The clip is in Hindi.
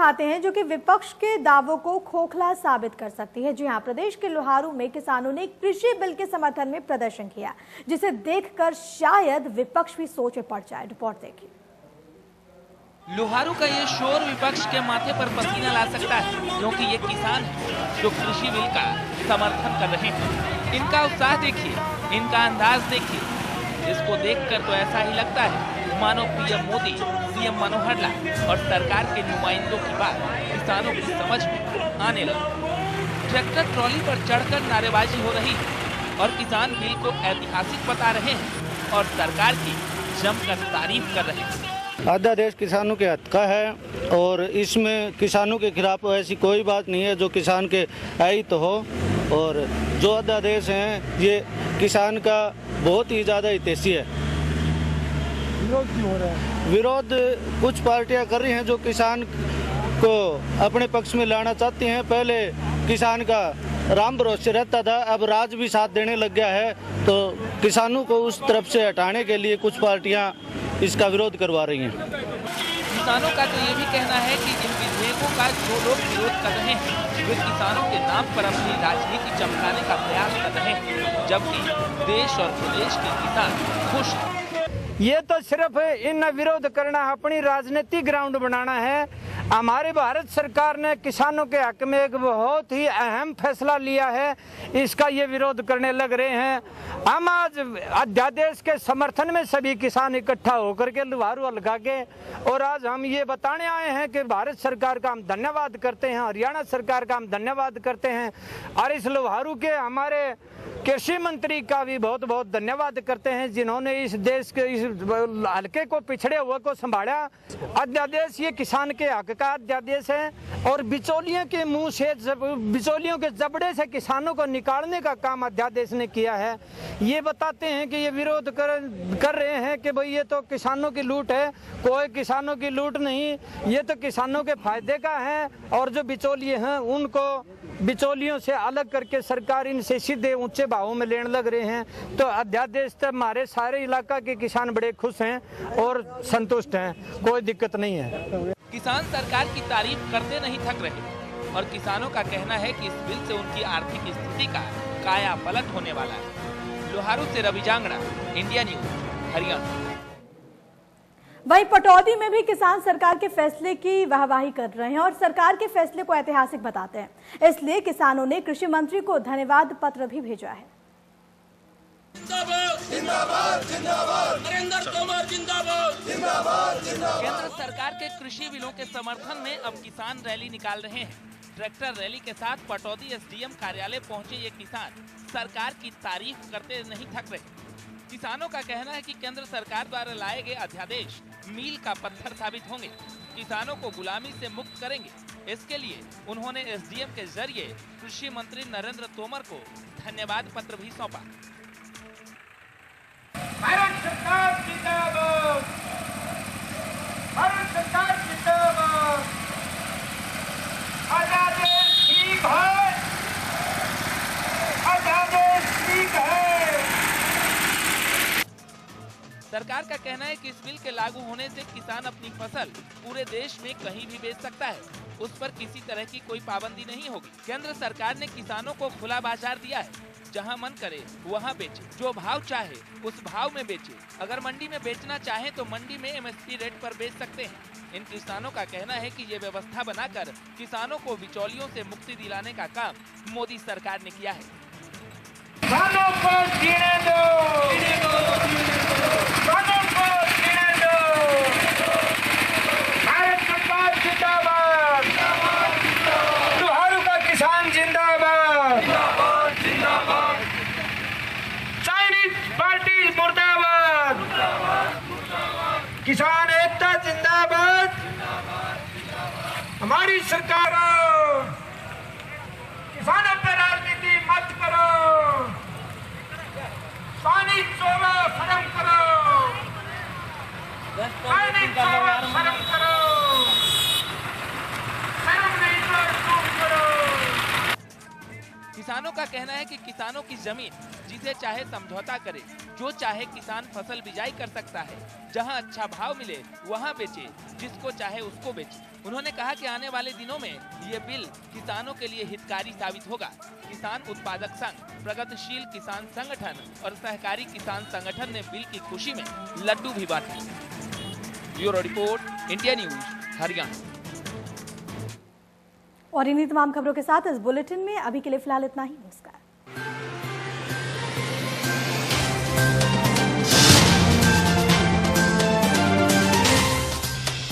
आते हैं जो कि विपक्ष के दावों को खोखला साबित कर सकती है। जी हां, प्रदेश के लोहारू में किसानों ने कृषि बिल के समर्थन में प्रदर्शन किया, जिसे देखकर शायद विपक्ष भी सोच में पड़ जाए। रिपोर्ट देखिए। लोहारू का ये शोर विपक्ष के माथे पर पसीना ला सकता है, क्योंकि ये किसान हैं जो कृषि बिल का समर्थन कर रहे हैं। इनका उत्साह देखिए, इनका अंदाज देखिए। इसको देखकर तो ऐसा ही लगता है मानो पीएम मोदी, सीएम मनोहर लाल और सरकार के नुमाइंदों की बात किसानों की समझ में आने लगी। ट्रैक्टर ट्रॉली पर चढ़कर नारेबाजी हो रही है और किसान बिल को ऐतिहासिक बता रहे हैं और सरकार की जमकर तारीफ कर रहे हैं। आधा देश किसानों के हक का है और इसमें किसानों के खिलाफ ऐसी कोई बात नहीं है जो किसान के अहित हो। और जो आधा देश है ये किसान का बहुत ही ज़्यादा हितैषी है। विरोध क्यों हो रहा है? विरोध कुछ पार्टियां कर रही हैं जो किसान को अपने पक्ष में लाना चाहती हैं। पहले किसान का राम भरोसे रहता था, अब राज भी साथ देने लग गया है, तो किसानों को उस तरफ से हटाने के लिए कुछ पार्टियां इसका विरोध करवा रही हैं। किसानों का तो ये भी कहना है कि इन विधेयकों का जो लोग विरोध कर रहे हैं वे किसानों के नाम पर अपनी राजनीति चमकाने का प्रयास कर रहे हैं, जबकि देश और प्रदेश के किसान खुश हैं। ये तो सिर्फ इन विरोध करना, अपनी राजनीतिक ग्राउंड बनाना है। हमारी भारत सरकार ने किसानों के हक में एक बहुत ही अहम फैसला लिया है, इसका ये विरोध करने लग रहे हैं। हम आज अध्यादेश के समर्थन में सभी किसान इकट्ठा होकर के लोहारू हल्का के, और आज हम ये बताने आए हैं कि भारत सरकार का हम धन्यवाद करते हैं, हरियाणा सरकार का हम धन्यवाद करते हैं, और इस लोहारू के हमारे कृषि मंत्री का भी बहुत बहुत धन्यवाद करते हैं, जिन्होंने इस देश के इस हल्के को, पिछड़े हुए को संभाला। अध्यादेश ये किसान के हक का अध्यादेश है और बिचौलियों के मुंह से, बिचौलियों के जबड़े से किसानों को निकालने का काम अध्यादेश ने किया है। ये बताते हैं कि ये विरोध कर रहे हैं कि भाई ये तो किसानों की लूट है। कोई किसानों की लूट नहीं, ये तो किसानों के फायदे का है, और जो बिचौलिए हैं उनको बिचौलियों से अलग करके सरकार इनसे सीधे ऊंचे भावों में लेने लग रहे हैं। तो अध्यादेश से हमारे सारे इलाका के किसान बड़े खुश हैं और संतुष्ट हैं, कोई दिक्कत नहीं है। किसान सरकार की तारीफ करते नहीं थक रहे और किसानों का कहना है कि इस बिल से उनकी आर्थिक स्थिति का काया पलट होने वाला है। लोहारू से रवि जांगड़ा, इंडिया न्यूज, हरियाणा। वहीं पटौदी में भी किसान सरकार के फैसले की वाहवाही कर रहे हैं और सरकार के फैसले को ऐतिहासिक बताते हैं। इसलिए किसानों ने कृषि मंत्री को धन्यवाद पत्र भी भेजा है। जिंदाबाद, जिंदाबाद, जिंदाबाद, नरेंद्र तोमर जिंदाबाद, जिंदाबाद, जिंदाबाद। केंद्र सरकार के कृषि बिलों के समर्थन में अब किसान रैली निकाल रहे हैं। ट्रैक्टर रैली के साथ पटौदी एसडीएम कार्यालय पहुंचे ये किसान सरकार की तारीफ करते नहीं थक रहे। किसानों का कहना है कि केंद्र सरकार द्वारा लाए गए अध्यादेश मील का पत्थर साबित होंगे, किसानों को गुलामी से मुक्त करेंगे। इसके लिए उन्होंने एसडीएम के जरिए कृषि मंत्री नरेंद्र तोमर को धन्यवाद पत्र भी सौंपा। भारत सरकार जिंदाबाद, भारत सरकार जिंदाबाद। अध्यादेश ठीक है, अध्यादेश ठीक है। सरकार का कहना है कि इस बिल के लागू होने से किसान अपनी फसल पूरे देश में कहीं भी बेच सकता है, उस पर किसी तरह की कोई पाबंदी नहीं होगी। केंद्र सरकार ने किसानों को खुला बाजार दिया है, जहां मन करे वहां बेचे, जो भाव चाहे उस भाव में बेचे। अगर मंडी में बेचना चाहे तो मंडी में एमएसपी रेट पर बेच सकते हैं। इन किसानों का कहना है कि ये व्यवस्था बनाकर किसानों को बिचौलियों से मुक्ति दिलाने का काम मोदी सरकार ने किया है। किसानों को जीने दो, किसानों को जीने दो। भारत सरकार जिंदाबाद, लोहारू का किसान जिंदाबाद, जिंदाबाद। चाइनीज पार्टी मुर्दाबाद, किसान एकता जिंदाबाद। हमारी सरकार, किसानों पर राजनीति मत करो, पानी चोरो शर्म करो, पानी चोरो शर्म करो, शर्म नहीं तो तुम करो। किसानों का कहना है कि किसानों की जमीन जिसे चाहे समझौता करे, जो चाहे किसान फसल बिजाई कर सकता है, जहां अच्छा भाव मिले वहां बेचे, जिसको चाहे उसको बेचे। उन्होंने कहा कि आने वाले दिनों में ये बिल किसानों के लिए हितकारी साबित होगा। किसान उत्पादक संघ, प्रगतिशील किसान संगठन और सहकारी किसान संगठन ने बिल की खुशी में लड्डू भी बांटे। Bureau report, India news, Haryana. और इन्हीं तमाम खबरों के साथ इस बुलेटिन में अभी के लिए फिलहाल इतना ही।